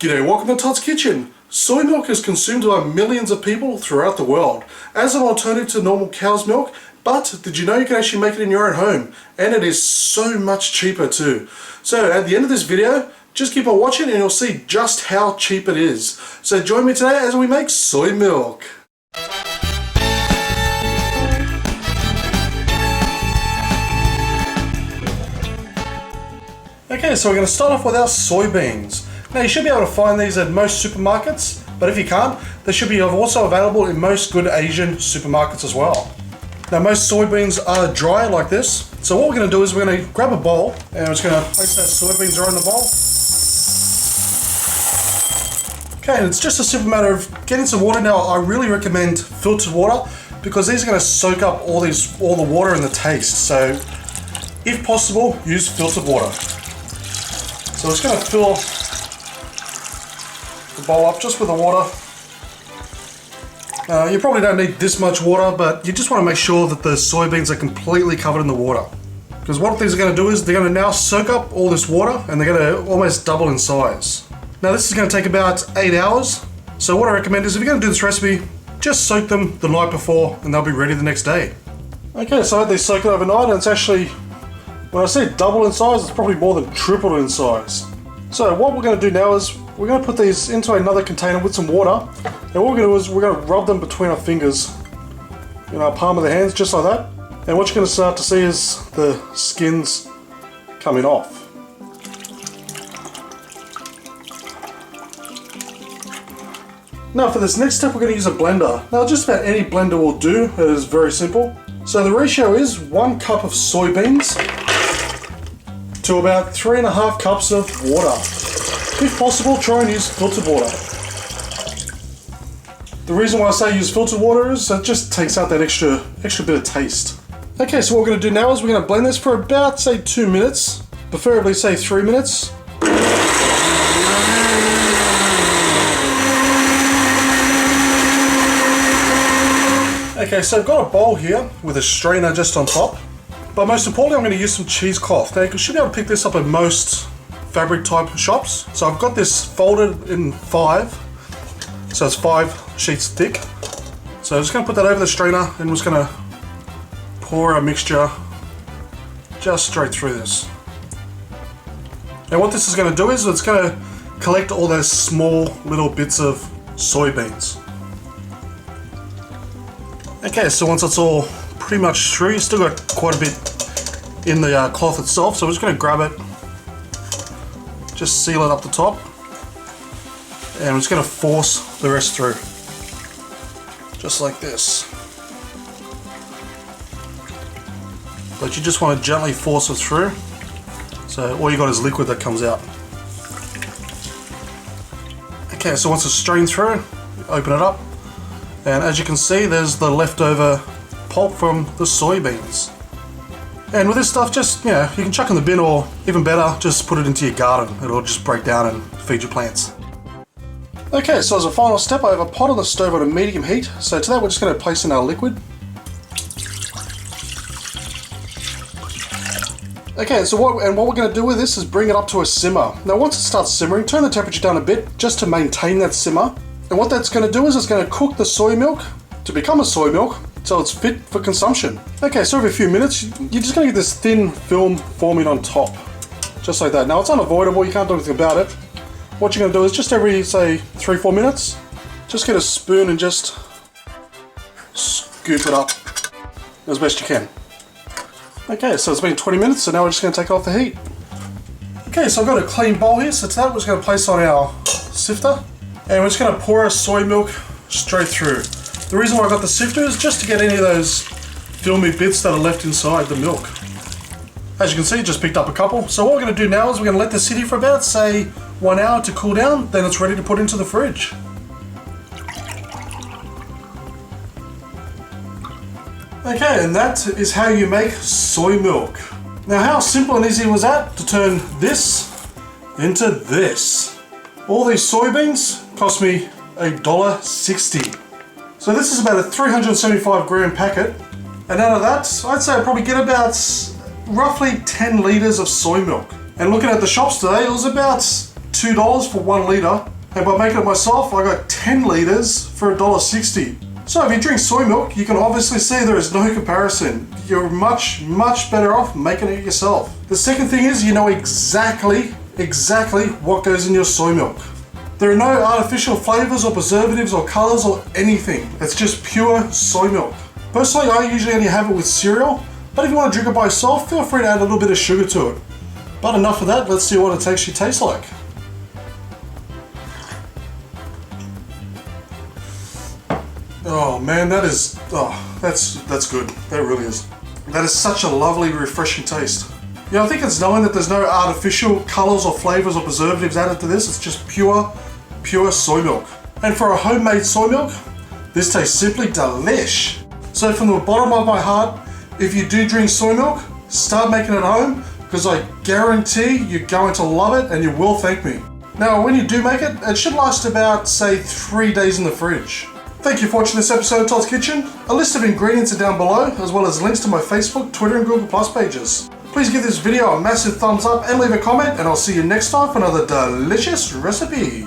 G'day, welcome to Todd's Kitchen. Soy milk is consumed by millions of people throughout the world as an alternative to normal cow's milk, but did you know you can actually make it in your own home? And it is so much cheaper too. So at the end of this video, just keep on watching and you'll see just how cheap it is. So join me today as we make soy milk. Okay, so we're going to start off with our soybeans. Now you should be able to find these at most supermarkets, but if you can't, they should be also available in most good Asian supermarkets as well. Now most soybeans are dry like this, so what we're going to do is we're going to grab a bowl and we're just going to place that soybeans right in the bowl. Okay, and it's just a simple matter of getting some water. Now I really recommend filtered water because these are going to soak up all the water and the taste, so if possible use filtered water. So we're just going to fill the bowl up just with the water. You probably don't need this much water, but you just want to make sure that the soybeans are completely covered in the water. Because what these are going to do is they're going to now soak up all this water and they're going to almost double in size. Now this is going to take about 8 hours. So what I recommend is if you're going to do this recipe, just soak them the night before and they'll be ready the next day. Okay, so I had these soaked overnight and it's actually, when I say double in size, it's probably more than triple in size. So what we're going to do now is we're going to put these into another container with some water, and what we're going to do is we're going to rub them between our fingers in our palm of the hands, just like that. And what you're going to start to see is the skins coming off. Now for this next step we're going to use a blender. Now just about any blender will do, it is very simple. So the ratio is 1 cup of soybeans to about 3.5 cups of water. If possible, try and use filtered water. The reason why I say use filtered water is it just takes out that extra bit of taste. Okay, so what we're going to do now is we're going to blend this for about, say, 2 minutes, preferably, say, 3 minutes. Okay, so I've got a bowl here with a strainer just on top. But most importantly, I'm going to use some cheesecloth. Now you should be able to pick this up at most fabric type shops. So I've got this folded in 5. So it's 5 sheets thick. So I'm just going to put that over the strainer and we're just going to pour our mixture just straight through this. Now what this is going to do is it's going to collect all those small little bits of soybeans. Okay, so once it's all pretty much through, you've still got quite a bit in the cloth itself, so we're just going to grab it, just seal it up the top, and we're just going to force the rest through, just like this. But you just want to gently force it through, so all you got is liquid that comes out. Okay, so once it's strained through, open it up, and as you can see there's the leftover pulp from the soybeans. And with this stuff, just, you can chuck in the bin, or even better, just put it into your garden. It'll just break down and feed your plants. Okay, so as a final step, I have a pot on the stove on a medium heat. So to that we're just going to place in our liquid. Okay, so what we're going to do with this is bring it up to a simmer. Now once it starts simmering, turn the temperature down a bit just to maintain that simmer. And what that's going to do is it's going to cook the soy milk to become a soy milk, so it's fit for consumption. Okay, so every few minutes, you're just going to get this thin film forming on top, just like that. Now it's unavoidable, you can't do anything about it. What you're going to do is just every, say, 3-4 minutes, just get a spoon and just scoop it up as best you can. Okay, so it's been 20 minutes, so now we're just going to take it off the heat. Okay, so I've got a clean bowl here, so to that we're just going to place on our sifter, and we're just going to pour our soy milk straight through. The reason why I got the sifter is just to get any of those filmy bits that are left inside the milk. As you can see, it just picked up a couple. So what we're going to do now is we're going to let this sit here for about, say, 1 hour to cool down, then it's ready to put into the fridge. Okay, and that is how you make soy milk. Now how simple and easy was that to turn this into this? All these soybeans cost me $1.60. So this is about a 375 gram packet, and out of that, I'd say I probably get about roughly 10 litres of soy milk. And looking at the shops today, it was about $2 for 1 litre, and by making it myself, I got 10 litres for $1.60. So if you drink soy milk, you can obviously see there is no comparison. You're much better off making it yourself. The second thing is you know exactly what goes in your soy milk. There are no artificial flavors or preservatives or colors or anything. It's just pure soy milk. Personally, I usually only have it with cereal, but if you want to drink it by yourself, feel free to add a little bit of sugar to it. But enough of that, let's see what it actually tastes like. Oh man, that's good. That really is. That is such a lovely, refreshing taste. Yeah, I think it's knowing that there's no artificial colors or flavors or preservatives added to this. It's just pure soy milk. And for a homemade soy milk, this tastes simply delish. So from the bottom of my heart, if you do drink soy milk, start making it at home, because I guarantee you're going to love it and you will thank me. Now, when you do make it, it should last about, say, 3 days in the fridge. Thank you for watching this episode of Todd's Kitchen. A list of ingredients are down below, as well as links to my Facebook, Twitter and Google Plus pages. Please give this video a massive thumbs up and leave a comment, and I'll see you next time for another delicious recipe.